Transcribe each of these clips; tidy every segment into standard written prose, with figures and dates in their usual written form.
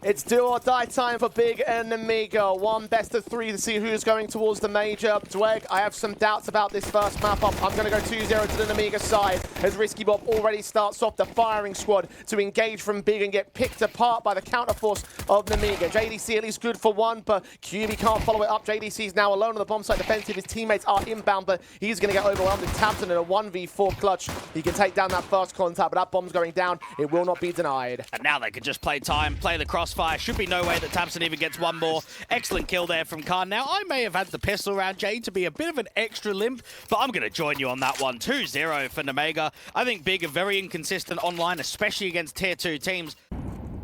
It's do or die time for Big and Nemiga. One best of three to see who's going towards the major. Dweg, I have some doubts about this first map up. I'm going to go 2-0 to the Nemiga side as Risky Bob already starts off the firing squad to engage from Big and get picked apart by the counterforce of Nemiga. JDC at least good for one, but QB can't follow it up. JDC is now alone on the bomb site defensive. His teammates are inbound, but he's going to get overwhelmed and tapped in a 1v4 clutch. He can take down that first contact, but that bomb's going down. It will not be denied. And now they can just play time, play the crossfire. Should be no way that tabseN even gets one more. Excellent kill there from Khan. Now, I may have had the pistol round, Jay, to be a bit of an extra limp, but I'm going to join you on that one. 2-0 for Nemiga. I think Big are very inconsistent online, especially against tier 2 teams.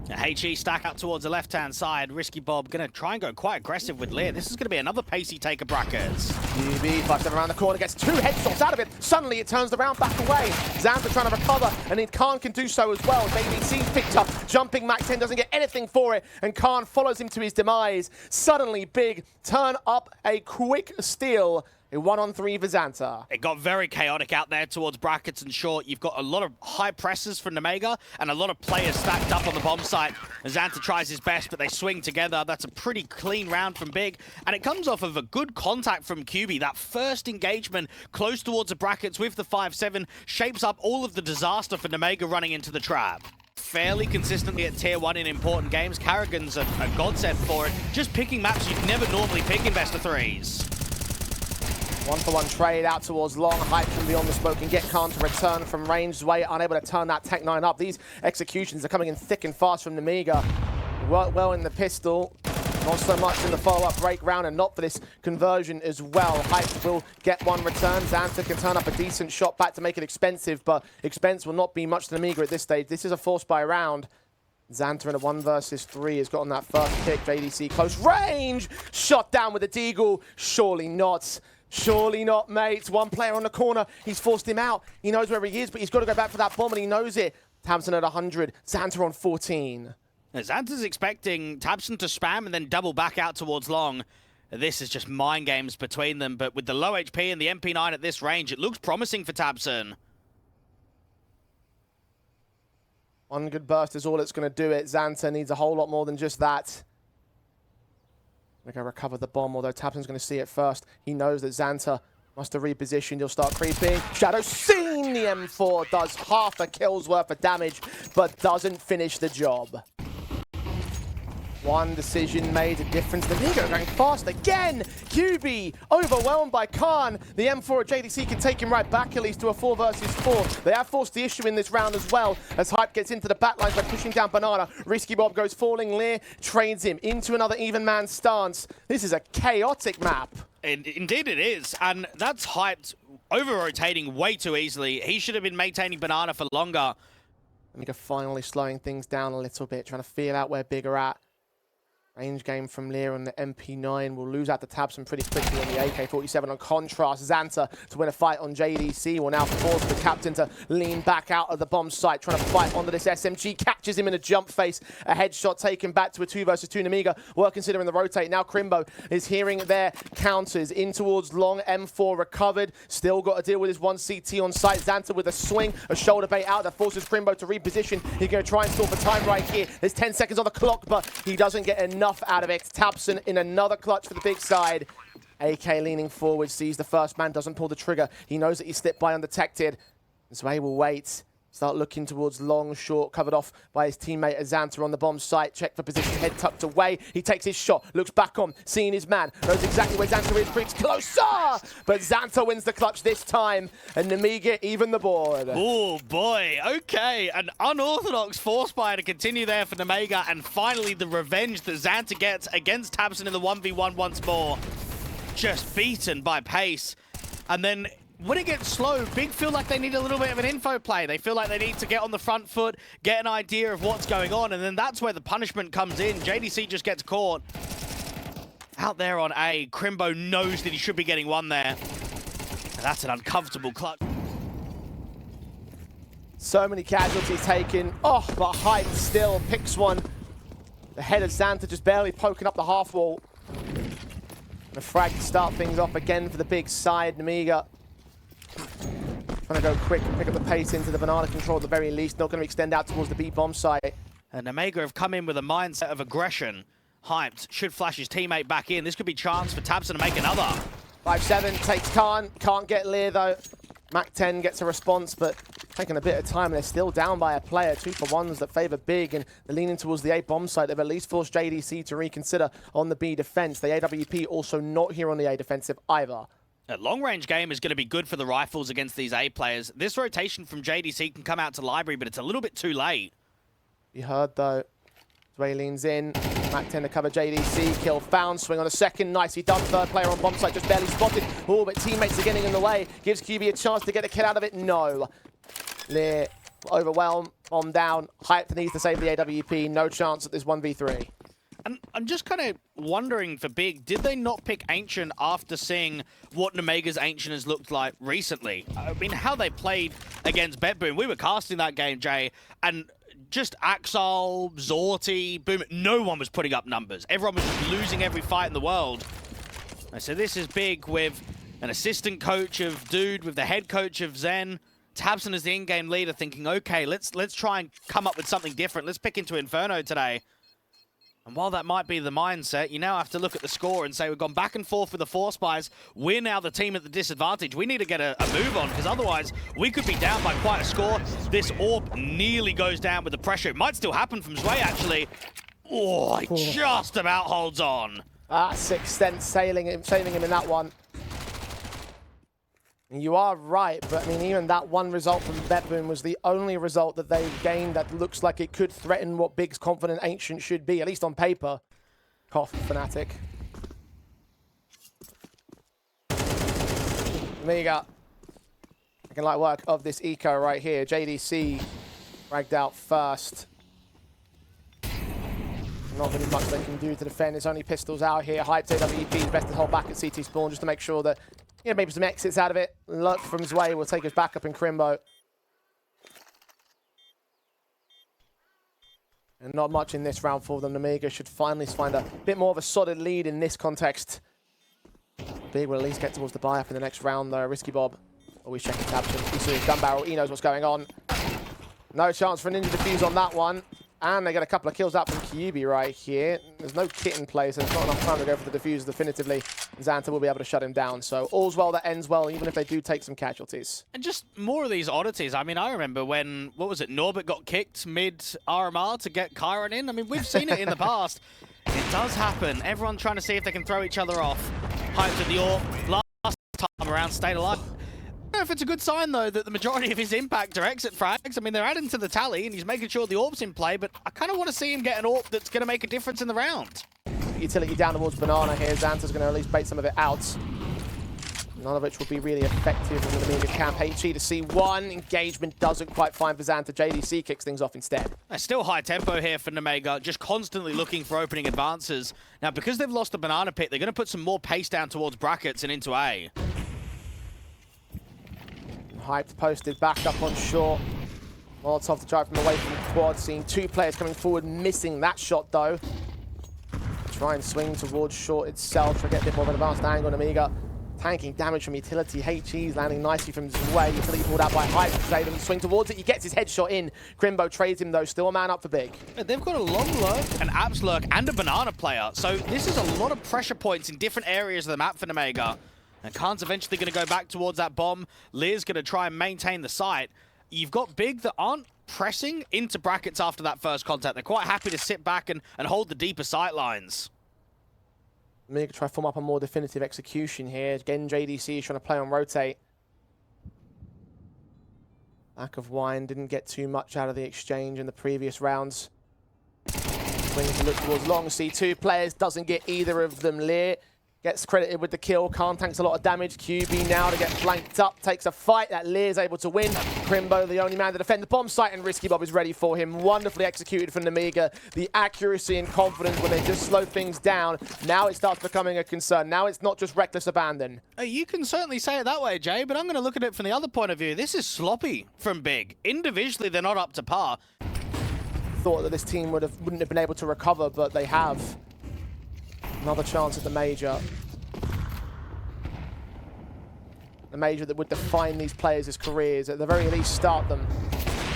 HE stack out towards the left-hand side. Risky Bob going to try and go quite aggressive with Lear. This is going to be another pacey taker brackets. QB busts him around the corner, gets 2 headshots out of it. Suddenly it turns around, back away. Xanta trying to recover, and Khan can do so as well. JDC's picked up, jumping Mac 10, doesn't get anything for it, and Khan follows him to his demise. Suddenly Big turn up a quick steal. A 1-on-3 for Xanta. It got very chaotic out there towards brackets and short. You've got a lot of high presses from Nemiga and a lot of players stacked up on the bomb site. Xanta tries his best, but they swing together. That's a pretty clean round from Big, and it comes off of a good contact from QB. That first engagement close towards the brackets with the 5-7 shapes up all of the disaster for Nemiga running into the trap. Fairly consistently at tier 1 in important games. Karrigan's a godsend for it. Just picking maps you'd never normally pick in best of 3s. 1-for-1 trade out towards long. Hype from beyond the smoke and get Khan to return from range way, unable to turn that Tech 9 up. These executions are coming in thick and fast from Nemiga. Worked well in the pistol, not so much in the follow-up break round, and not for this conversion as well. Hype will get one return. Xanta can turn up a decent shot back to make it expensive, but expense will not be much to Nemiga at this stage. This is a force buy round. Xanta in a 1 versus 3 has gotten that first pick. JDC close range, shot down with a deagle. Surely not. Surely not, mates. One player on the corner. He's forced him out. He knows where he is, but he's got to go back for that bomb, and he knows it. tabseN at 100. Xanta on 14. Xanta's expecting tabseN to spam and then double back out towards long. This is just mind games between them, but with the low HP and the MP9 at this range, it looks promising for tabseN. One good burst is all it's going to do it. Xanta needs a whole lot more than just that. They're going to recover the bomb, although tabseN's going to see it first. He knows that Xanta must have repositioned. He'll start creeping. Shadow seen the M4, does half a kill's worth of damage, but doesn't finish the job. One decision made a difference. Nemiga going fast again. QB overwhelmed by Khan. The M4 at JDC can take him right back at least to a 4 versus 4. They have forced the issue in this round as well as Hype gets into the backlines by pushing down Banana. Risky Bob goes falling. Lear trades him into another even man stance. This is a chaotic map. Indeed it is, and that's Hyped over-rotating way too easily. He should have been maintaining Banana for longer. Nemiga finally slowing things down a little bit, trying to feel out where Big are at. Range game from Lear on the MP9 will lose out to tabseN pretty quickly on the AK-47. On contrast, Xanta to win a fight on JDC will now force the captain to lean back out of the bomb site, trying to fight onto this SMG. Catches him in a jump face. A headshot taken back to a 2 versus 2 Nemiga. Were considering the rotate. Now Crimbo is hearing their counters in towards long. M4 recovered. Still got to deal with his 1 CT on site. Xanta with a swing, a shoulder bait out that forces Crimbo to reposition. He's going to try and stall for time right here. There's 10 seconds on the clock, but he doesn't get enough out of it. tabseN in another clutch for the Big side. AK leaning forward, sees the first man, doesn't pull the trigger. He knows that he slipped by undetected. So he will wait. Start looking towards long, short, covered off by his teammate Xanta on the bomb site. Check for position, head tucked away. He takes his shot, looks back on, seeing his man. Knows exactly where Xanta is, brings closer! But Xanta wins the clutch this time, and Nemiga even the board. Oh boy, okay. An unorthodox force buy to continue there for Nemiga, and finally the revenge that Xanta gets against tabseN in the 1v1 once more. Just beaten by pace. And then when it gets slow, Big feel like they need a little bit of an info play. They feel like they need to get on the front foot, get an idea of what's going on, and then that's where the punishment comes in. JDC just gets caught. Out there on A, Crimbo knows that he should be getting one there. And that's an uncomfortable clutch. So many casualties taken. Oh, but Hype still picks one. The head of Xanta just barely poking up the half wall. And a frag to start things off again for the Big side. Nemiga trying to go quick and pick up the pace into the Banana control at the very least. Not going to extend out towards the B bomb site. And Nemiga have come in with a mindset of aggression. Hyped, should flash his teammate back in. This could be chance for tabseN to make another. 5-7 takes can't get Lear though. Mac 10 gets a response, but taking a bit of time. They're still down by a player. 2-for-1s that favor big, and they're leaning towards the A bomb site. They've at least forced JDC to reconsider on the B defense. The AWP also not here on the A defensive either. A long-range game is going to be good for the rifles against these A players. This rotation from JDC can come out to library, but it's a little bit too late. You heard though. Zway leans in. Mac 10 to cover JDC. Kill found. Swing on a second. Nicely done. Third player on bomb site. Just barely spotted. Oh, but teammates are getting in the way. Gives QB a chance to get a kill out of it. No. Lear overwhelmed. Bomb down. Hyped needs to save the AWP. No chance at this 1v3. And I'm just kind of wondering for Big, did they not pick Ancient after seeing what Nemiga's Ancient has looked like recently? I mean, how they played against BetBoom. We were casting that game, Jay, and just Axel, Zorti, Boom, no one was putting up numbers. Everyone was just losing every fight in the world. And so this is Big with an assistant coach of Dude, with the head coach of Zen. tabseN as the in-game leader thinking, okay, let's try and come up with something different. Let's pick into Inferno today. And while that might be the mindset, you now have to look at the score and say we've gone back and forth with the Force Spies. We're now the team at the disadvantage. We need to get a move on, because otherwise we could be down by quite a score. This AWP nearly goes down with the pressure. It might still happen from Zway, actually. Oh, he just about holds on. Sixth Sense sailing him in that one. You are right, but I mean, even that one result from BetBoom was the only result that they've gained that looks like it could threaten what Big's confident Ancient should be, at least on paper. Cough, Fnatic. Nemiga. Making light work of this eco right here. JDC dragged out first. Not really much they can do to defend. It's only pistols out here. Hyped AWP is best to hold back at CT spawn just to make sure that, yeah, maybe some exits out of it. Luck from Zway will take us back up in Crimbo. And not much in this round for them. Nemiga should finally find a bit more of a solid lead in this context. Big will at least get towards the buy-up in the next round though. Risky Bob. Always checking tabseN. He sees his gun barrel. He knows what's going on. No chance for a ninja defuse on that one. And they get a couple of kills out from QB right here. There's no kit in place, so there's not enough time to go for the defuse definitively. Xanta will be able to shut him down. So all's well that ends well, even if they do take some casualties. And just more of these oddities. I mean, I remember when, what was it, Norbert got kicked mid-RMR to get Chiron in. I mean, we've seen it in the past. It does happen. Everyone trying to see if they can throw each other off. Hyped at the AWP. Last time around, stayed alive. I don't know if it's a good sign, though, that the majority of his impact are exit frags. I mean, they're adding to the tally, and he's making sure the AWP's in play, but I kind of want to see him get an AWP that's going to make a difference in the round. Utility down towards Banana here. Xanta's going to at least bait some of it out. None of which will be really effective in the Nemiga camp. HE to C1. Engagement doesn't quite find for Xanta. JDC kicks things off instead. Still high tempo here for Nemiga, just constantly looking for opening advances. Now, because they've lost the banana pit, they're going to put some more pace down towards brackets and into A. Hyped, posted, back up on short. Molotov to drive from away from the quad. Seeing two players coming forward, missing that shot though. Try and swing towards short itself to get a bit more of an advanced angle. Nemiga tanking damage from utility. HE's landing nicely from Zway. Utility pulled out by Hype to save him. Swing towards it. He gets his headshot in. Crimbo trades him though. Still a man up for Big. They've got a long lurk, an Apps lurk, and a banana player. So this is a lot of pressure points in different areas of the map for Nemiga. And Khan's eventually going to go back towards that bomb. Lear's going to try and maintain the site. You've got Big that aren't pressing into brackets after that first contact. They're quite happy to sit back and hold the deeper sight lines. Nemiga try to form up a more definitive execution here. Again, JDC is trying to play on rotate. Lack of wine, didn't get too much out of the exchange in the previous rounds. Swings to look towards long. C2 players, doesn't get either of them. Lear gets credited with the kill. Khan tanks a lot of damage. QB now to get flanked up. Takes a fight that Lear's able to win. Crimbo, the only man to defend the bomb site, and Risky Bob is ready for him. Wonderfully executed from Nemiga. The accuracy and confidence when they just slow things down. Now it starts becoming a concern. Now it's not just reckless abandon. You can certainly say it that way, Jay, but I'm going to look at it from the other point of view. This is sloppy from Big. Individually, they're not up to par. Thought that this team wouldn't have been able to recover, but they have. Another chance at the major. The major that would define these players' careers, at the very least start them.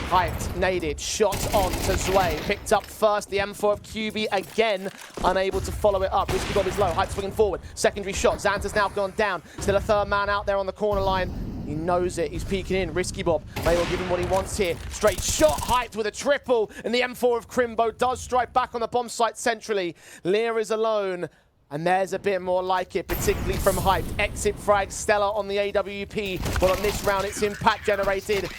Hyped, naded, shot on to Zwei. Picked up first, the M4 of QB again, unable to follow it up. Risky Bob is low, Hyped swinging forward. Secondary shot, Xanta's now gone down. Still a third man out there on the corner line. He knows it, he's peeking in. Risky Bob may well give him what he wants here. Straight shot, Hyped with a triple, and the M4 of Crimbo does strike back on the bomb site centrally. Lear is alone. And there's a bit more like it, particularly from Hyped. Exit frag, Stella on the AWP. But on this round, it's impact generated.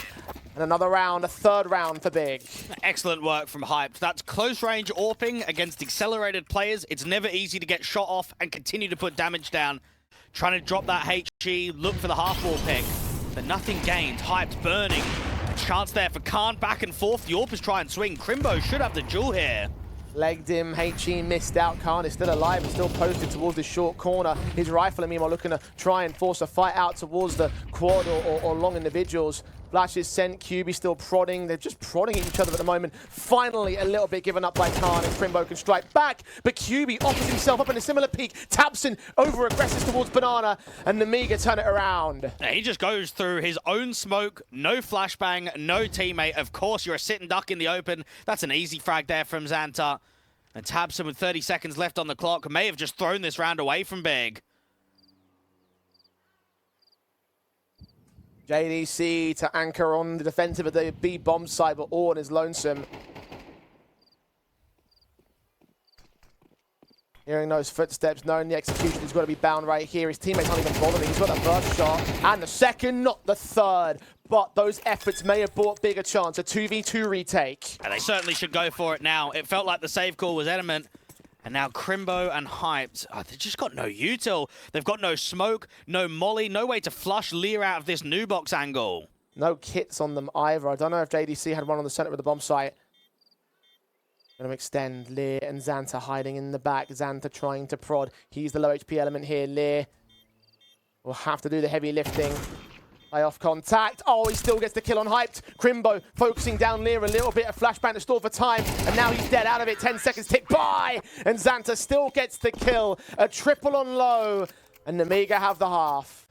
And another round, a third round for Big. Excellent work from Hyped. That's close range AWPing against accelerated players. It's never easy to get shot off and continue to put damage down. Trying to drop that HG, look for the half wall pick. But nothing gained. Hyped burning. A chance there for Khan back and forth. The AWP is trying to swing. Crimbo should have the duel here. Legged him, HE missed out. Khan is still alive and still posted towards the short corner. His rifle, meanwhile, looking to try and force a fight out towards the quad or long individuals. Flash is sent, QB still prodding. They're just prodding at each other at the moment. Finally, a little bit given up by Khan, and Crimbo can strike back. But QB offers himself up in a similar peak. Tabson over-aggressive towards Banana, and Nemiga turn it around. Yeah, he just goes through his own smoke. No flashbang, no teammate. Of course, you're a sit and duck in the open. That's an easy frag there from Xanta. And Tabson with 30 seconds left on the clock may have just thrown this round away from Big. JDC to anchor on the defensive of the B bomb site, but Orn is lonesome. Hearing those footsteps, knowing the execution has got to be bound right here. His teammates aren't even bothering. He's got the first shot and the second, not the third. But those efforts may have brought Big a chance, a 2v2 retake. And they certainly should go for it now. It felt like the save call was adamant. And now Crimbo and Hyped, they've just got no util. They've got no smoke, no molly, no way to flush Lear out of this new box angle. No kits on them either. I don't know if JDC had one on the center of the bomb site. Going to extend Lear and Xanta hiding in the back. Xanta trying to prod. He's the low HP element here. Lear will have to do the heavy lifting. Play off contact. Oh, he still gets the kill on Hyped. Crimbo focusing down Lear, a little bit of flashbang to stall for time. And now he's dead out of it. 10 seconds tick by. And Xanta still gets the kill. A triple on low. And Nemiga have the half.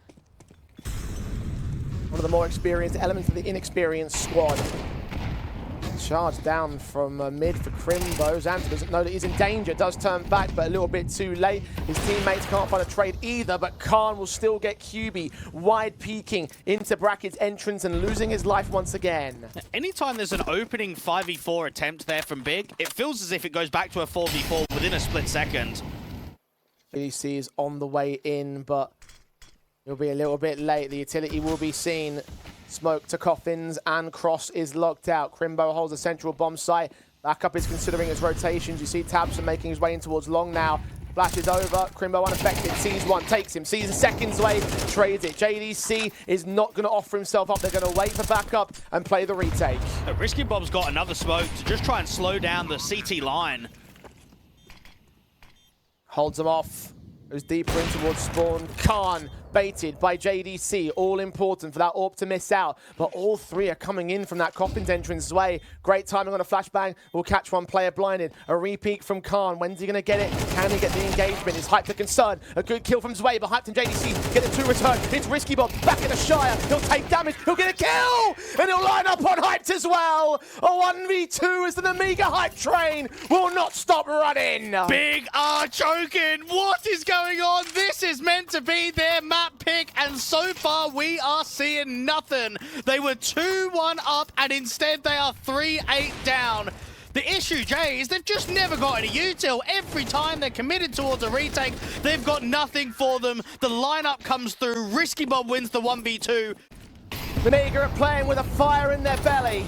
One of the more experienced elements of the inexperienced squad. Charge down from mid for Crimbo. Xanta doesn't know that he's in danger. Does turn back, but a little bit too late. His teammates can't find a trade either, but Khan will still get QB wide peeking into Brackett's entrance and losing his life once again. Anytime there's an opening 5v4 attempt there from Big, it feels as if it goes back to a 4v4 within a split second. BDC is on the way in, but he'll be a little bit late. The utility will be seen. Smoke to Coffins and Cross is locked out. Crimbo holds the central bomb site. Backup is considering his rotations. You see Tabson making his way in towards long now. Flash is over. Crimbo unaffected. Sees one, takes him. Sees a seconds away, trades it. JDC is not going to offer himself up. They're going to wait for backup and play the retake. Risky Bob's got another smoke to just try and slow down the CT line. Holds them off. Goes deeper in towards spawn. Khan baited by JDC. All important for that AWP to miss out. But all three are coming in from that Coffins entrance way. Great timing on a flashbang. Will catch one player blinded. A repeat from Khan. When's he going to get it? Can he get the engagement? Is Hyped the concern? A good kill from Zwei, but Hyped and JDC get a 2 return. It's Risky Bob back in the Shire. He'll take damage. He'll get a kill! And he'll line up on Hyped as well. A 1v2 as the Nemiga Hype train will not stop running. Big are choking. What is going on? This is meant to be their map pick, and so far we are seeing nothing. They were 2-1 up, and instead they are 3-8 down. The issue, Jay, is they've just never got any util. Every time they're committed towards a retake, they've got nothing for them. The lineup comes through. Risky Bob wins the 1v2. Nemiga are playing with a fire in their belly.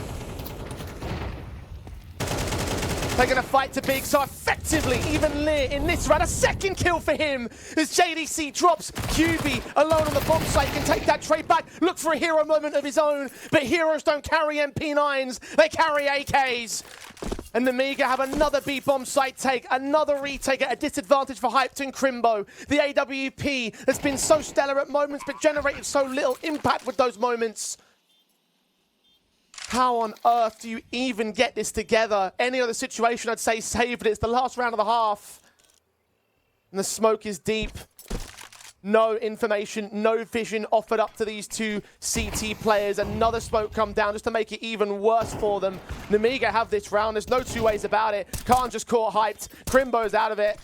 They're going to fight to Big, so effectively, even Lear in this round, a second kill for him as JDC drops QB alone on the bomb site. He can take that trade back, look for a hero moment of his own, but heroes don't carry MP9s, they carry AKs. And Nemiga have another B bomb site take, another retake at a disadvantage for Hyped and Crimbo. The AWP has been so stellar at moments, but generated so little impact with those moments. How on earth do you even get this together? Any other situation, I'd say save it. It's the last round of the half. And the smoke is deep. No information, no vision offered up to these two CT players. Another smoke come down just to make it even worse for them. Nemiga have this round. There's no two ways about it. Khan just caught hyped. Crimbo's out of it.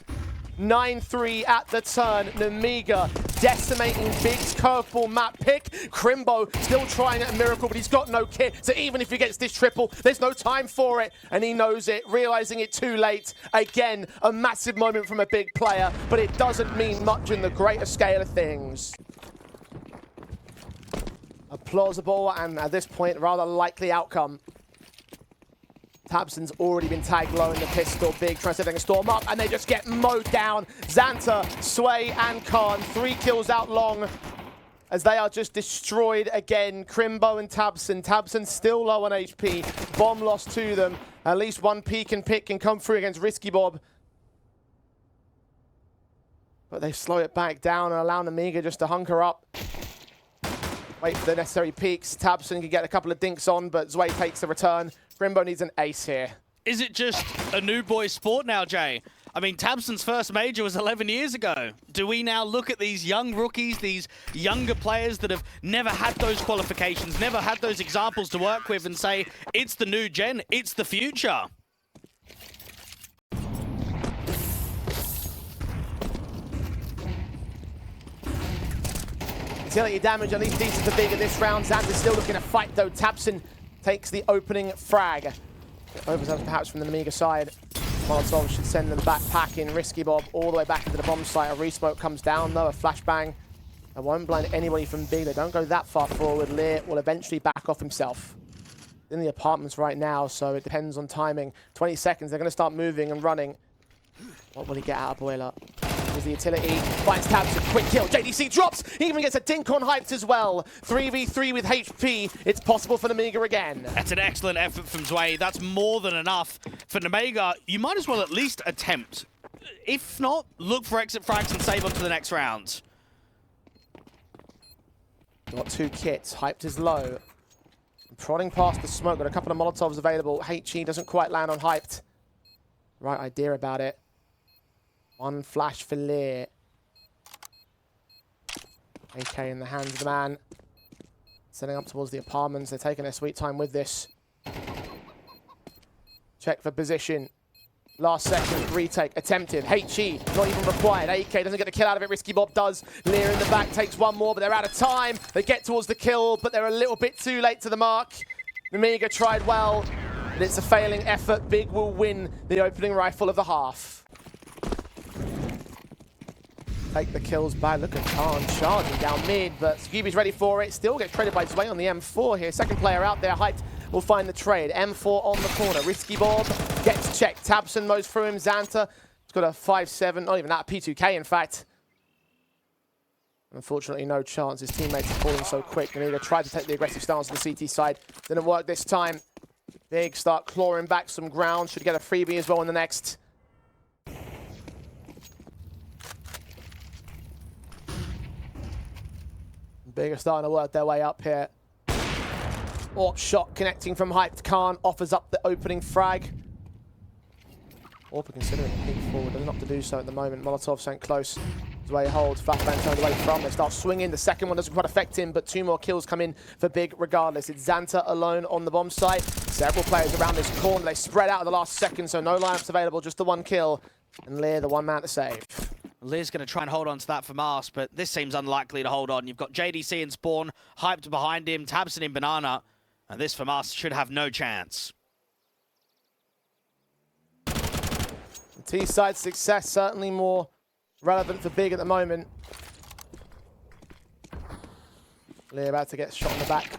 9-3 at the turn. Nemiga decimating Big's curveball map pick. Crimbo still trying at a miracle, but he's got no kit. So even if he gets this triple, there's no time for it. And he knows it, realizing it too late. Again, a massive moment from a big player, but it doesn't mean much in the greater scale of things. A plausible and at this point, rather likely outcome. tabseN's already been tagged low in the pistol. Big trying to see if they can storm up, and they just get mowed down. Xanta, Sway, and Khan, 3 kills out long as they are just destroyed again. Crimbo and tabseN. tabseN still low on HP. Bomb lost to them. At least one peek and pick can come through against Risky Bob. But they slow it back down and allow Nemiga just to hunker up. Wait for the necessary peaks. tabseN can get a couple of dinks on, but Zway takes the return. Crimbo needs an ace here. Is it just a new boy sport now, Jay? I mean, tabseN's first major was 11 years ago. Do we now look at these young rookies, these younger players that have never had those qualifications, never had those examples to work with, and say, it's the new gen, it's the future? Utility damage at least decent for Big in this round. Xanta's still looking to fight though. tabseN takes the opening frag. Oversells perhaps from the Nemiga side. Molotov should send them back in. Risky Bob all the way back into the bomb site. A resmoke comes down though, a flashbang. That won't blind anybody from Big. They don't go that far forward. Lear will eventually back off himself. In the apartments right now, so it depends on timing. 20 seconds, they're going to start moving and running. What will he get out of Boiler? Here's the utility, finds tabseN, quick kill. JDC drops, he even gets a dink on hyped as well. 3v3 with HP, it's possible for Nemiga again. That's an excellent effort from Zway. That's more than enough for Nemiga. You might as well at least attempt. If not, look for exit frags and save on to the next round. Got 2 kits, hyped is low. Prodding past the smoke, got a couple of Molotovs available. HE doesn't quite land on hyped. Right idea about it. One flash for Lear. AK in the hands of the man. Setting up towards the apartments. They're taking their sweet time with this. Check for position. Last second retake attempted. HE not even required. AK doesn't get the kill out of it. Risky Bob does. Lear in the back takes one more, but they're out of time. They get towards the kill, but they're a little bit too late to the mark. Nemiga tried well, but it's a failing effort. Big will win the opening rifle of the half. Take the kills back. Look at Khan charging down mid, but Scooby's ready for it. Still gets traded by Zway on the M4 here. Second player out there, hyped, will find the trade. M4 on the corner. Risky Bob gets checked. tabseN mows through him. Xanta, he's got a 5-7, not even that, P2K in fact. Unfortunately, no chance. His teammates are falling so quick. Nemiga tried to take the aggressive stance on the CT side. Didn't work this time. Big start clawing back some ground. Should get a freebie as well in the next. Big are starting to work their way up here. Orc shot connecting from hyped. Khan offers up the opening frag. Orp are considering a peek forward. They're not to do so at the moment. Molotov sent close. Zway holds. Flashbang turned away from. They start swinging. The second one doesn't quite affect him, but 2 more kills come in for Big regardless. It's Xanta alone on the bomb site. Several players around this corner. They spread out at the last second, so no lineups available, just the 1 kill. And Lear, the 1 man to save. Lear's going to try and hold on to that for Mars, but this seems unlikely to hold on. You've got JDC and Spawn hyped behind him, tabseN in Banana, and this for Mars should have no chance. T-side success certainly more relevant for Big at the moment. Lear about to get shot in the back.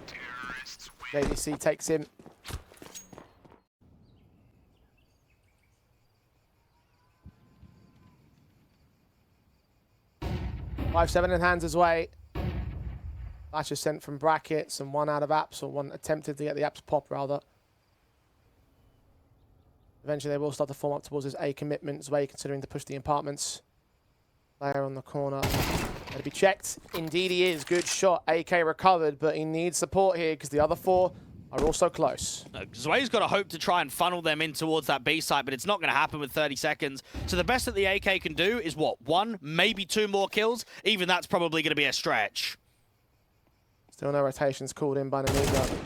JDC takes him. Five-7 in hands his way. Flash is sent from brackets and 1 out of apps, or 1 attempted to get the apps pop rather. Eventually they will start to form up towards his A commitment. Zway considering to push the apartments. Player on the corner. Going to be checked. Indeed he is. Good shot. AK recovered, but he needs support here because the other 4 are also close. Zway's got to hope to try and funnel them in towards that B site, but it's not going to happen with 30 seconds. So the best that the AK can do is what? 1, maybe 2 more kills? Even that's probably going to be a stretch. Still no rotations called in by Nemiga.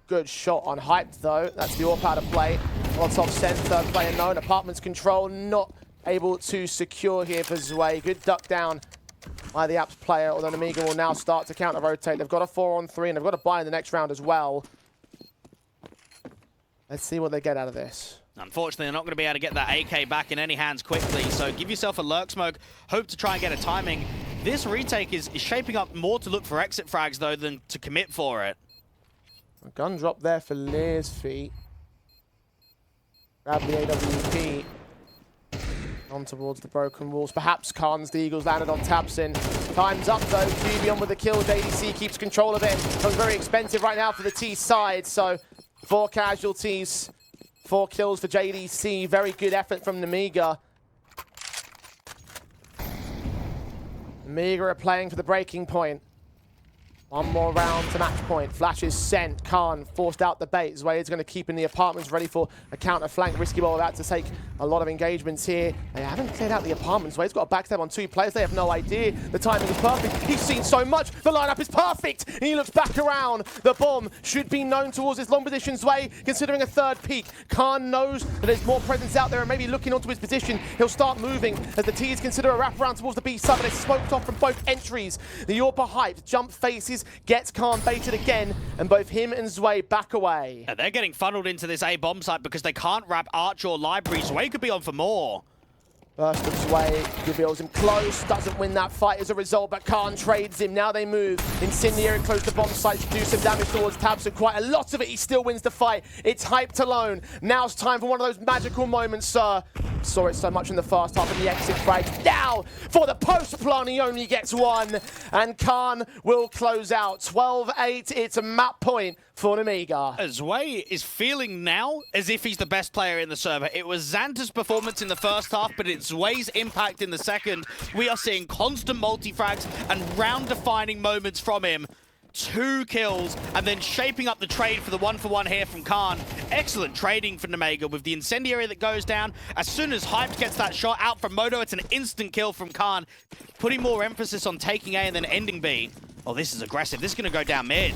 Good shot on Hyped though. That's the AWP out of play. Molotov sent, third player known. Apartments control, not able to secure here for Zway. Good duck down by the Apps player, although Nemiga will now start to counter-rotate. They've got a 4-on-3, and they've got a buy in the next round as well. Let's see what they get out of this. Unfortunately, they're not going to be able to get that AK back in any hands quickly, so give yourself a lurk smoke. Hope to try and get a timing. This retake is shaping up more to look for exit frags, though, than to commit for it. A gun drop there for Lear's feet. Grab the AWP. On towards the broken walls. Perhaps Khan's the Eagles landed on Tabsin. Time's up though. QB on with the kill. JDC keeps control of it. Becomes very expensive right now for the T side. So 4 casualties, 4 kills for JDC. Very good effort from Nemiga. Nemiga are playing for the breaking point. 1 more round to match point. Flash is sent. Khan forced out the bait. Zway is going to keep in the apartments, ready for a counter flank. Risky ball about to take a lot of engagements here. They haven't cleared out the apartments. Zway's got a backstab on 2 players. They have no idea. The timing is perfect. He's seen so much. The lineup is perfect. And he looks back around. The bomb should be known towards his long position. Zway considering a 3rd peek. Khan knows that there's more presence out there and maybe looking onto his position. He'll start moving as the T's consider a wraparound towards the B side, but it's smoked off from both entries. The AWP hyped. Jump faces. Gets Khan baited again, and both him and Zway back away. Yeah, they're getting funneled into this A bomb site because they can't wrap Arch or Library. Zway could be on for more. Burst of Zway reveals him close, doesn't win that fight as a result, but Khan trades him. Now they move. Incendiary close the bomb site to do some damage towards Tabson. Quite a lot of it, he still wins the fight. It's Hyped alone. Now it's time for one of those magical moments, sir. Saw it so much in the first half of the exit frag. Now, for the post plant, he only gets 1, and Khan will close out. 12-8, it's a map point for Nemiga. Zway is feeling now as if he's the best player in the server. It was Xanta's performance in the first half, but it's Zway's impact in the second. We are seeing constant multi-frags and round-defining moments from him. 2 kills, and then shaping up the trade for the 1-for-1 here from Khan. Excellent trading for Nemiga with the incendiary that goes down. As soon as Hyped gets that shot out from Moto, it's an instant kill from Khan, putting more emphasis on taking A and then ending B. Oh, this is aggressive. This is going to go down mid.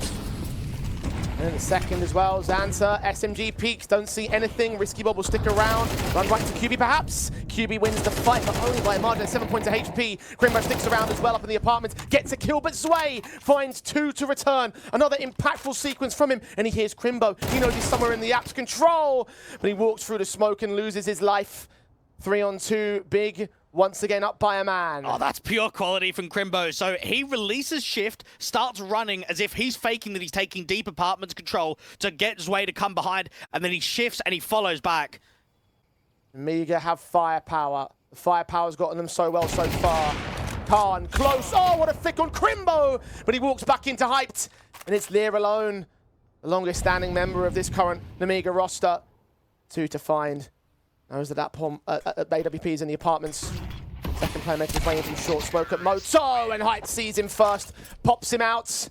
And in the second as well, Xanta, SMG peaks, don't see anything. Risky Bob will stick around. Run right to QB perhaps. QB wins the fight, but only by a margin of 7 points of HP. Crimbo sticks around as well up in the apartments. Gets a kill, but Zway finds 2 to return. Another impactful sequence from him, and he hears Crimbo. He knows he's somewhere in the app's control, but he walks through the smoke and loses his life. 3-on-2, big. Once again up by a man. Oh, that's pure quality from Crimbo. So he releases shift, starts running as if he's faking that he's taking deep apartments control to get Zway to come behind, and then he shifts and he follows back. Nemiga have firepower. The firepower's gotten them so well so far. Khan close. Oh, what a flick on Crimbo! But he walks back into Hyped, and it's Lear alone, the longest standing member of this current Nemiga roster. 2 to find. Knows that AWP's in the apartments. Second player making his way in from short smoke at Moto, and Hype sees him first, pops him out,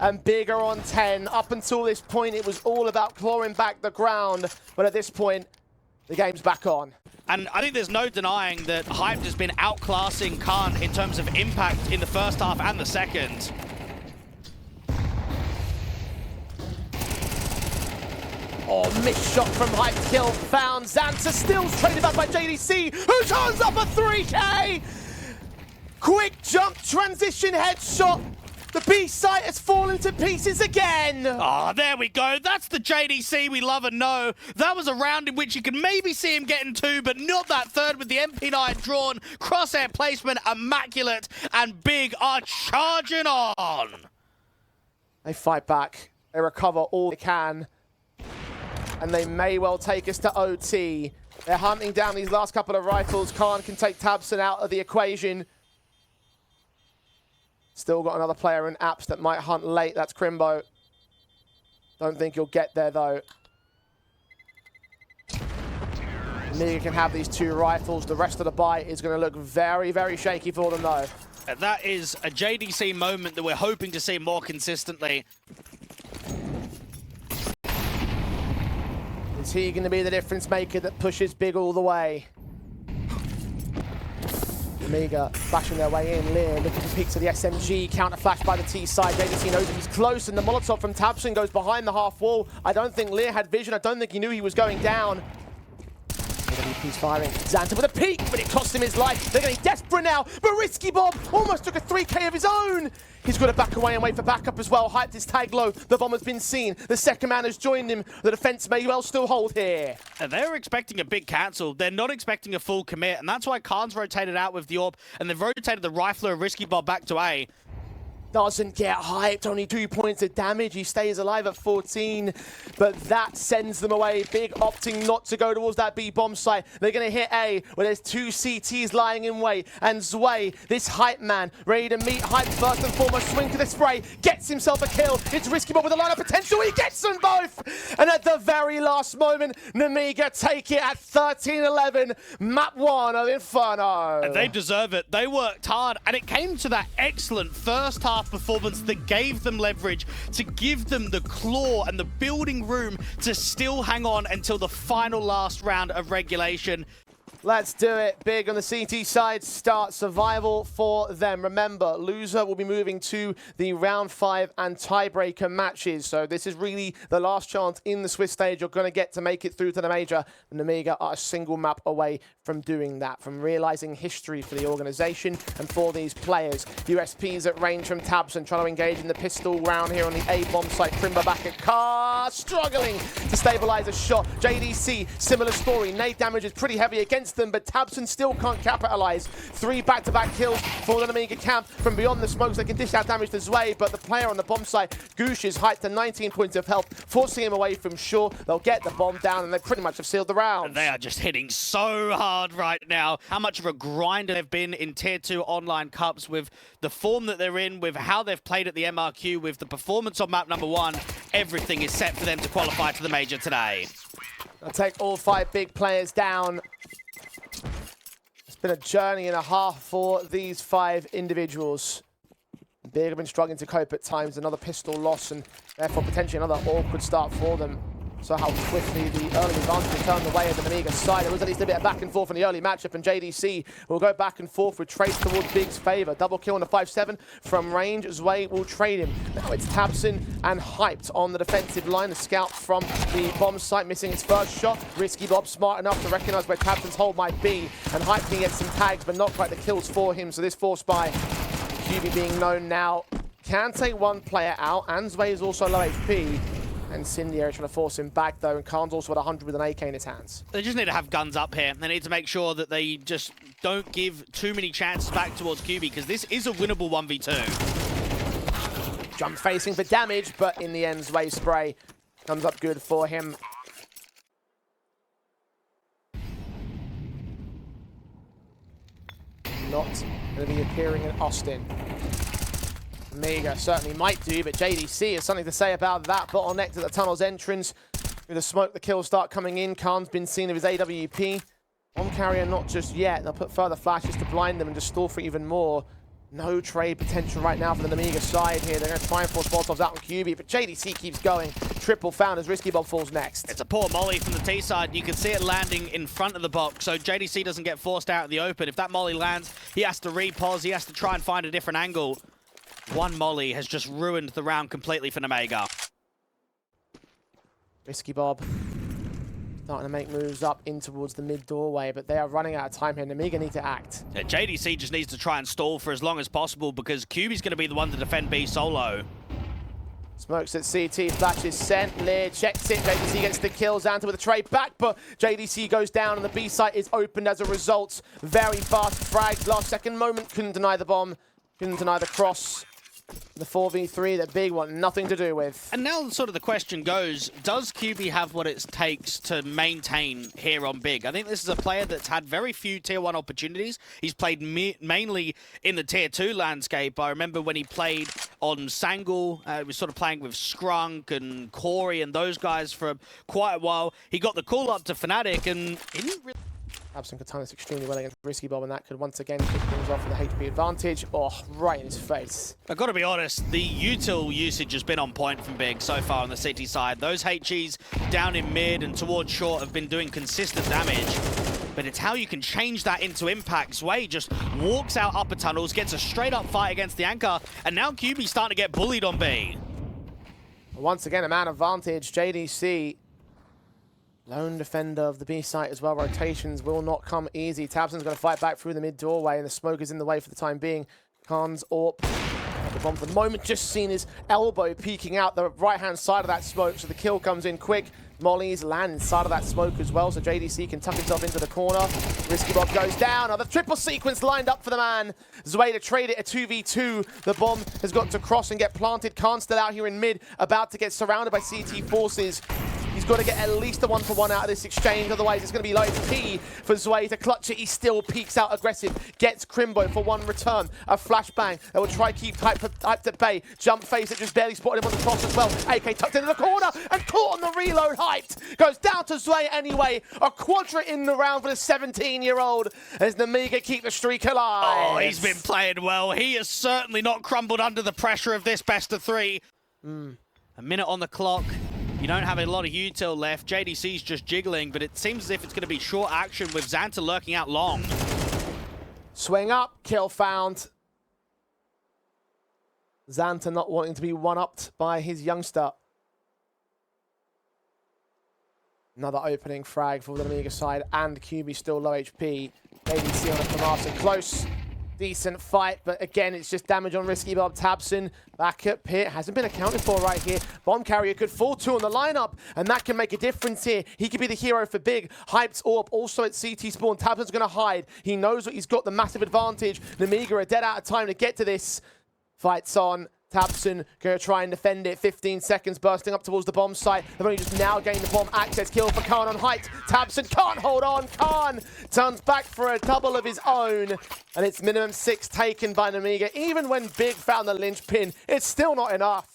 and Bigger on 10. Up until this point, it was all about clawing back the ground, but at this point, the game's back on. And I think there's no denying that Hype has been outclassing Khan in terms of impact in the first half and the second. Oh, missed shot from Hype, kill found. Xanta still traded back by JDC, who turns up a 3K! Quick jump, transition headshot. The B site has fallen to pieces again. Oh, there we go. That's the JDC we love and know. That was a round in which you could maybe see him getting 2, but not that third with the MP9 drawn. Crosshair placement, immaculate, and Big are charging on. They fight back. They recover all they can. And they may well take us to OT. They're hunting down these last couple of rifles. Khan can take Tabson out of the equation. Still got another player in apps that might hunt late. That's Crimbo. Don't think he'll get there, though. Nemiga can have these 2 rifles. The rest of the buy is going to look very, very shaky for them, though. That is a JDC moment that we're hoping to see more consistently. Is he going to be the difference maker that pushes Big all the way? Nemiga flashing their way in. Lear looking for peeks of the SMG. Counter flash by the T side. JDC knows that he's close, and the Molotov from tabseN goes behind the half wall. I don't think Lear had vision. I don't think he knew he was going down. AWP's firing. Xanta with a peek, but it cost him his life. They're getting desperate now, but Risky Bob almost took a 3K of his own. He's got to back away and wait for backup as well. Hyped his tag low. The bomb has been seen. The second man has joined him. The defense may well still hold here. And they're expecting a big cancel. They're not expecting a full commit, and that's why Khan's rotated out with the AWP, and they've rotated the Rifler of Risky Bob back to A. Doesn't get hyped, only 2 points of damage. He stays alive at 14, but that sends them away. Big opting not to go towards that B bomb site. They're going to hit A, where there's 2 CTs lying in wait. And Zwei, this hype man, ready to meet hype first and foremost. Swing to the spray, gets himself a kill. It's Risky Bob with a line of potential. He gets them both. And at the very last moment, Nemiga take it at 13-11. Map 1 of Inferno. And they deserve it. They worked hard, and it came to that excellent first half performance that gave them leverage, to give them the claw and the building room to still hang on until the final last round of regulation. Let's do it. Big on the CT side. Start survival for them. Remember, loser will be moving to the round 5 and tiebreaker matches. So this is really the last chance in the Swiss stage you're going to get to make it through to the major. And Nemiga are a single map away from doing that, from realizing history for the organization and for these players. USPs at range from tabseN, trying to engage in the pistol round here on the A bomb site. Primba back at Car, struggling to stabilize a shot. JDC, similar story. Nade damage is pretty heavy against them, but tabseN still can't capitalize. 3 back-to-back kills for the Nemiga camp. From beyond the smokes, they can dish out damage to Zwei, but the player on the bomb site, Goosh, is hyped to 19 points of health, forcing him away from shore. They'll get the bomb down, and they pretty much have sealed the round. And they are just hitting so hard right now. How much of a grinder they've been in Tier 2 online cups, with the form that they're in, with how they've played at the MRQ, with the performance on map number 1. Everything is set for them to qualify to the major today. They'll take all 5 big players down. It's been a journey and a half for these 5 individuals. Big have been struggling to cope at times. Another pistol loss, and therefore potentially another awkward start for them. So how quickly the early advantage will turn the way of the Nemiga side. There was at least a bit of back and forth in the early matchup, and JDC will go back and forth with trades towards Big's favor. Double kill on the 5-7 from range. Zwei will trade him. Now it's tabseN and hyped on the defensive line. The scout from the bomb site missing its first shot. Risky Bob smart enough to recognize where tabseN's hold might be, and hyped can get some tags, but not quite the kills for him. So this force by QB being known now can take 1 player out, and Zwei is also low HP. And Cindy are trying to force him back, though, and Khan's also at 100 with an AK in his hands. They just need to have guns up here. They need to make sure that they just don't give too many chances back towards QB, because this is a winnable 1v2. Jump facing for damage, but in the end, Zwei spray comes up good for him. Not going to be appearing in Austin. Nemiga certainly might do, but JDC has something to say about that. Bottleneck to the tunnel's entrance. With the smoke, the kills start coming in. Khan's been seen of his AWP. On carrier, not just yet. They'll put further flashes to blind them and just stall for even more. No trade potential right now for the Nemiga side here. They're going to try and force Molotovs out on QB, but JDC keeps going. Triple found as Risky Bob falls next. It's a poor molly from the T side. You can see it landing in front of the box, so JDC doesn't get forced out in the open. If that molly lands, he has to repause. He has to try and find a different angle. 1 molly has just ruined the round completely for Nemiga. Risky Bob starting to make moves up in towards the mid doorway, but they are running out of time here. Nemiga need to act. Yeah, JDC just needs to try and stall for as long as possible, because QB's going to be the one to defend B solo. Smokes at CT, flashes sent, Lear checks it, JDC gets the kill, Xanta with a trade back, but JDC goes down and the B site is opened as a result. Very fast frags, last second moment, couldn't deny the bomb, couldn't deny the cross. The 4v3 that Big want nothing to do with. And now sort of the question goes, does QB have what it takes to maintain here on Big? I think this is a player that's had very few Tier 1 opportunities. He's played mainly in the Tier 2 landscape. I remember when he played on Sangul, he was sort of playing with Skrunk and Corey and those guys for quite a while. He got the call up to Fnatic and he didn't really... Tabson could time this extremely well against Risky Bob, and that could once again kick things off with the HP advantage. Oh, right in his face. I've got to be honest, the util usage has been on point from Big so far on the City side. Those HEs down in mid and towards short have been doing consistent damage. But it's how you can change that into impact. Zwei just walks out upper tunnels, gets a straight up fight against the anchor, and now QB's starting to get bullied on B. Once again, a man advantage. JDC, lone defender of the B site as well. Rotations will not come easy. Tabson's going to fight back through the mid doorway, and the smoke is in the way for the time being. Khan's AWP at the bomb for the moment, just seen his elbow peeking out the right-hand side of that smoke, so the kill comes in quick. Mollies land inside of that smoke as well, so JDC can tuck himself into the corner. Risky Bob goes down. Another triple sequence lined up for the man. Zwei to trade it a 2v2. The bomb has got to cross and get planted. Khan still out here in mid, about to get surrounded by CT forces. He's got to get at least a 1-for-1 out of this exchange, otherwise it's going to be low HP for Zwei to clutch it. He still peeks out aggressive, gets Crimbo for one return. A flashbang that will try keep hyped at bay. Jump phase that just barely spotted him on the cross as well. AK tucked into the corner and caught on the reload. Hyped goes down to Zwei anyway. A quadrant in the round for the 17-year-old as Nemiga keep the streak alive. Oh, he's been playing well. He has certainly not crumbled under the pressure of this best of three. A minute on the clock. You don't have a lot of util left. JDC's just jiggling, but it seems as if it's going to be short action with Xanta lurking out long. Swing up, kill found. Xanta not wanting to be one-upped by his youngster. Another opening frag for the Nemiga side, and QB still low HP. JDC on a Kamasa close. Decent fight, but again, it's just damage on Risky Bob. Tabson back at pit. Hasn't been accounted for right here. Bomb carrier could fall two on the lineup, and that can make a difference here. He could be the hero for Big. Hyped's AWP also at CT spawn. Tabson's going to hide. He knows that he's got the massive advantage. Nemiga are dead out of time to get to this. Fight's on. Tabson going to try and defend it. 15 seconds bursting up towards the bomb site. They've only just now gained the bomb access. Kill for Khan on height. Tabson can't hold on. Khan turns back for a double of his own. And it's minimum 6 taken by Nemiga. Even when Big found the linchpin, it's still not enough.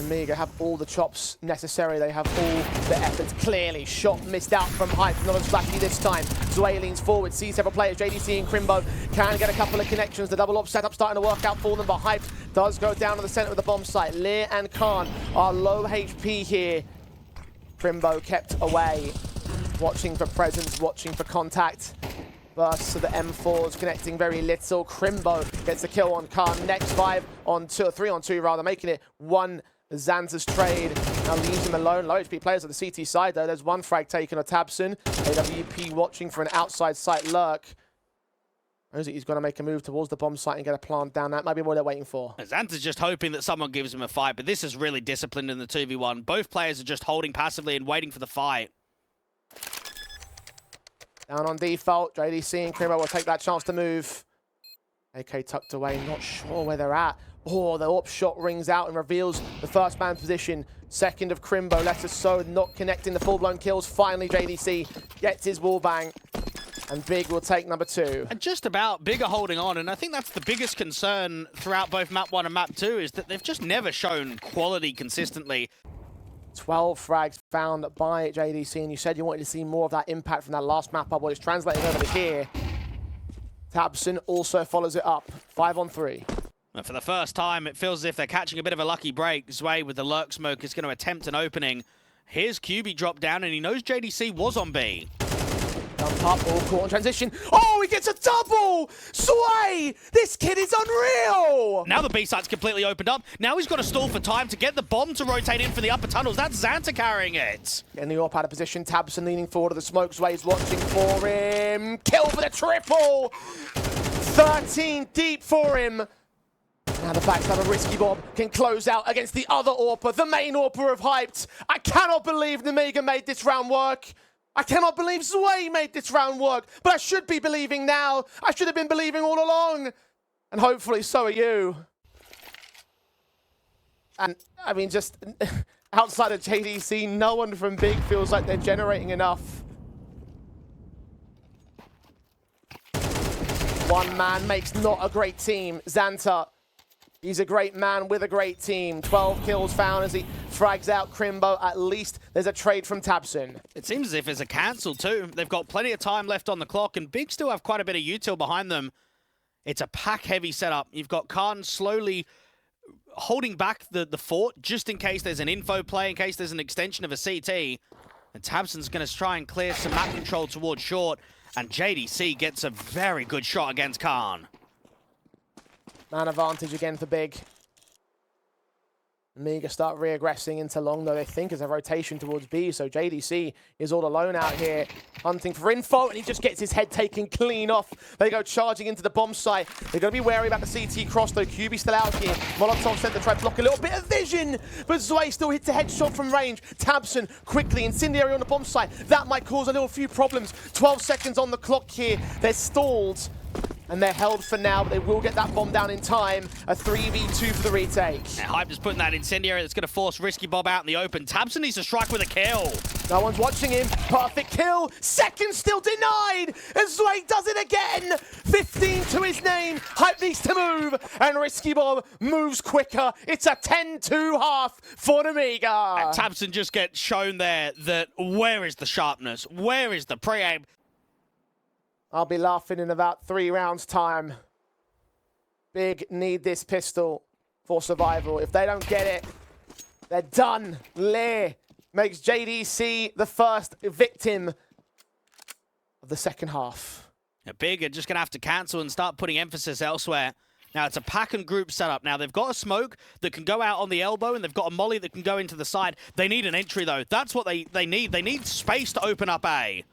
Nemiga have all the chops necessary. They have all the efforts. Clearly, shot missed out from Hype. Not as flashy this time. Zwei leans forward, sees several players. JDC and Crimbo can get a couple of connections. The double op setup starting to work out for them, but Hype does go down to the center of the bomb site. Lear and Khan are low HP here. Crimbo kept away, watching for presence, watching for contact. Bursts of the M4s connecting very little. Crimbo gets the kill on Khan. Next 5 on 2, 3 on 2 rather, making it 1. Xanta's trade now leaves him alone. Low HP players on the CT side though. There's one frag taken on Tabson. AWP watching for an outside site lurk. Knows that he's got to make a move towards the bomb site and get a plant down. That might be what they're waiting for. Xanta's just hoping that someone gives him a fight, but this is really disciplined in the 2v1. Both players are just holding passively and waiting for the fight. Down on default. JDC and Crimbo will take that chance to move. AK tucked away, not sure where they're at. Oh, the AWP shot rings out and reveals the first man's position. Second of Crimbo, let us so not connecting the full-blown kills. Finally, JDC gets his wallbang, and Big will take number 2. And just about Big are holding on, and I think that's the biggest concern throughout both map 1 and map 2 is that they've just never shown quality consistently. 12 frags found by JDC, and you said you wanted to see more of that impact from that last map up. Well, it's translating over to here. Tabson also follows it up. 5 on 3. And for the first time, it feels as if they're catching a bit of a lucky break. Zwei with the lurk smoke is going to attempt an opening. Here's QB drop down, and he knows JDC was on B. Jump up, all caught on transition. Oh, he gets a double! Zwei! This kid is unreal! Now the B site's completely opened up. Now he's got to stall for time to get the bomb to rotate in for the upper tunnels. That's Xanta carrying it. In the AWP out of position, Tabson leaning forward to the smoke. Zwei's watching for him. Kill for the triple! 13 deep for him. Now the backstab of Risky Bob can close out against the other AWPer, the main AWPer of Hyped. I cannot believe Nemiga made this round work. I cannot believe Zwei made this round work. But I should be believing now. I should have been believing all along. And hopefully so are you. And, I mean, just outside of JDC, no one from Big feels like they're generating enough. One man makes not a great team. Xanta He's a great man with a great team. 12 kills found as he frags out Crimbo. At least there's a trade from tabseN. It seems as if it's a cancel too. They've got plenty of time left on the clock, and Big still have quite a bit of util behind them. It's a pack-heavy setup. You've got Khan slowly holding back the fort just in case there's an info play, in case there's an extension of a CT. And tabseN's going to try and clear some map control towards short, and JDC gets a very good shot against Khan. Man advantage again for Big. Nemiga start re-aggressing into long, though they think is a rotation towards B, so JDC is all alone out here hunting for info, and he just gets his head taken clean off. They go charging into the bomb site. They're going to be wary about the CT cross, though. QB still out here. Molotov sent the try to block a little bit of vision, but Zwei still hits a headshot from range. tabseN quickly, incendiary on the bomb site. That might cause a little few problems. 12 seconds on the clock here. They're stalled. And they're held for now, but they will get that bomb down in time. A 3v2 for the retake. And Hype just putting that incendiary that's going to force Risky Bob out in the open. tabseN needs to strike with a kill. No one's watching him. Perfect kill. Second still denied. And Zwei does it again. 15 to his name. Hype needs to move. And Risky Bob moves quicker. It's a 10-2 half for Nemiga. And tabseN just gets shown there that where is the sharpness? Where is the pre-aim? I'll be laughing in about 3 rounds' time. Big need this pistol for survival. If they don't get it, they're done. Lear makes JDC the first victim of the second half. Big are just going to have to cancel and start putting emphasis elsewhere. Now, it's a pack and group setup. Now, they've got a smoke that can go out on the elbow, and they've got a molly that can go into the side. They need an entry, though. That's what they need. They need space to open up A.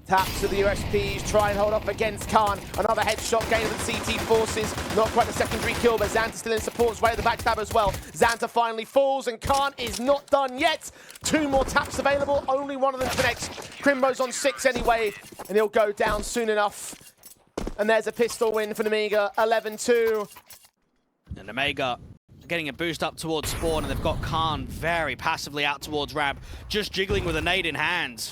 Taps to the USPs, try and hold off against Khan. Another headshot gain of the CT forces. Not quite a secondary kill, but Xanta still in support. Zwei at the backstab as well. Xanta finally falls, and Khan is not done yet. 2 more taps available. Only one of them connects. Crimbo's on 6 anyway, and he'll go down soon enough. And there's a pistol win for Nemiga, 11-2. And Nemiga getting a boost up towards spawn, and they've got Khan very passively out towards Rab, just jiggling with a nade in hand.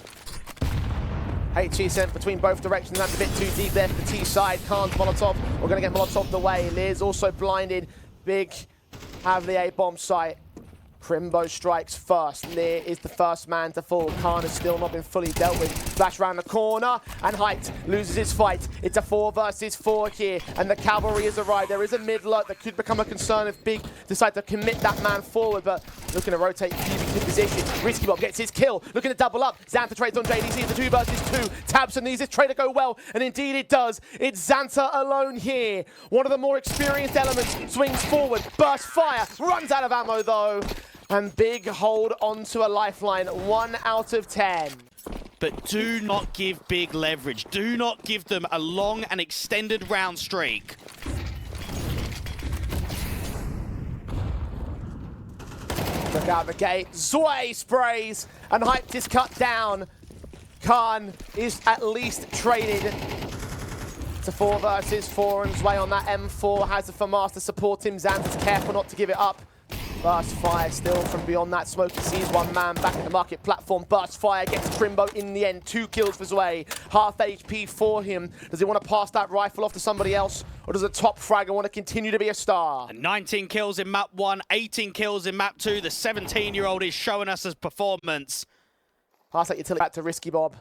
HE sent between both directions. That's a bit too deep there for the T side. Khan's Molotov. We're going to get Molotov the way. Lear's also blinded. Big have the A-bomb site. Crimbo strikes first. Lear is the first man to fall. Khan has still not been fully dealt with. Flash around the corner, and Height loses his fight. It's a 4 versus 4 here, and the cavalry has arrived. There is a mid-lot that could become a concern if Big decide to commit that man forward, but looking to rotate QB to position. Risky Bob gets his kill, looking to double up. Xanta trades on JDC. It's a 2 versus 2. tabseN needs this trade to go well, and indeed it does. It's Xanta alone here. One of the more experienced elements swings forward, bursts fire, runs out of ammo though. And Big hold onto a lifeline, 1 out of 10. But do not give Big leverage. Do not give them a long and extended round streak. Look out the gate. Zwei sprays, and Hyped is cut down. Khan is at least traded. It's a 4 versus 4, and Zwei on that M4 has the FAMAS to support him. Xanta's careful not to give it up. Burst fire still from beyond that smoke. He sees one man back at the market platform. Burst fire gets Crimbo in the end. 2 kills for Zwei. Half HP for him. Does he want to pass that rifle off to somebody else? Or does the top fragger want to continue to be a star? 19 kills in map 1, 18 kills in map 2. The 17-year-old is showing us his performance. Pass that utility back to Risky Bob.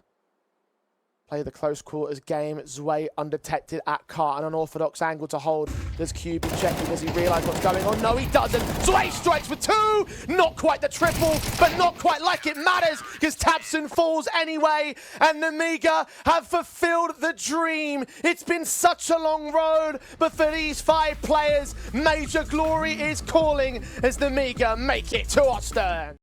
Play the close quarters game. Zwei undetected at car. An unorthodox angle to hold. Does QB check it? Does he realise what's going on? No, he doesn't. Zwei strikes for 2. Not quite the triple, but not quite like it matters because tabseN falls anyway. And Nemiga have fulfilled the dream. It's been such a long road, but for these 5 players, major glory is calling as Nemiga make it to Austin.